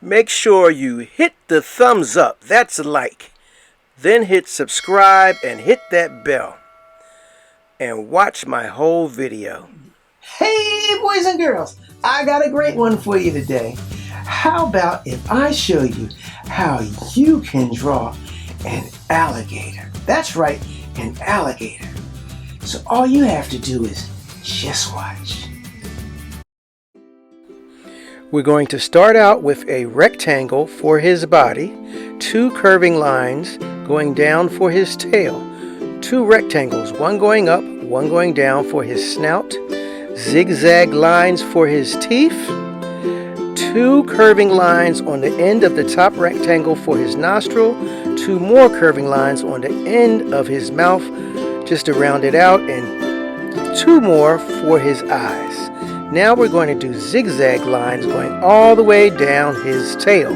make sure you hit the thumbs up, that's a like. Then hit subscribe and hit that bell. And watch my whole video. Hey boys and girls, I got a great one for you today. How about if I show you how you can draw an alligator? That's right, an alligator. So all you have to do is just watch. We're going to start out with a rectangle for his body, 2 curving lines going down for his tail, 2 rectangles, one going up, one going down for his snout, zigzag lines for his teeth, 2 curving lines on the end of the top rectangle for his nostril, 2 more curving lines on the end of his mouth just to round it out, and 2 more for his eyes. Now we're going to do zigzag lines going all the way down his tail.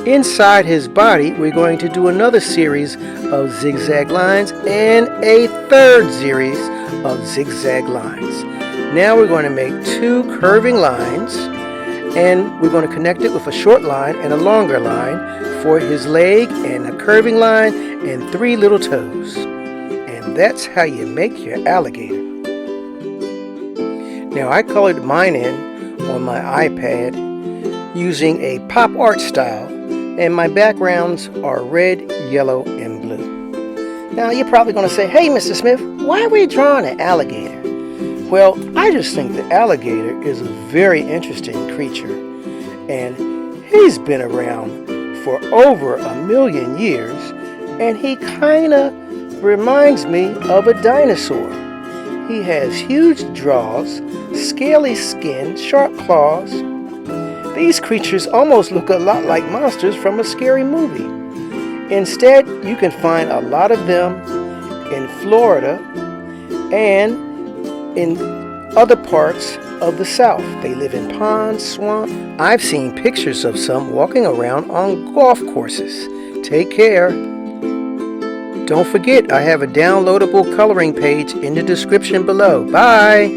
Inside his body, we're going to do another series of zigzag lines and a 3rd series of zigzag lines. Now we're going to make 2 curving lines, and we're going to connect it with a short line and a longer line for his leg, and a curving line and 3 little toes. And that's how you make your alligator. Now I colored mine in on my iPad using a pop art style, and my backgrounds are red, yellow, and blue. Now you're probably going to say, hey Mr. Smith, why are we drawing an alligator? Well, I just think the alligator is a very interesting creature, and he's been around for over 1,000,000 years, and he kind of reminds me of a dinosaur. He has huge jaws, scaly skin, sharp claws. These creatures almost look a lot like monsters from a scary movie. Instead, you can find a lot of them in Florida and in other parts of the South. They live in ponds, swamps. I've seen pictures of some walking around on golf courses. Take care. Don't forget, I have a downloadable coloring page in the description below. Bye!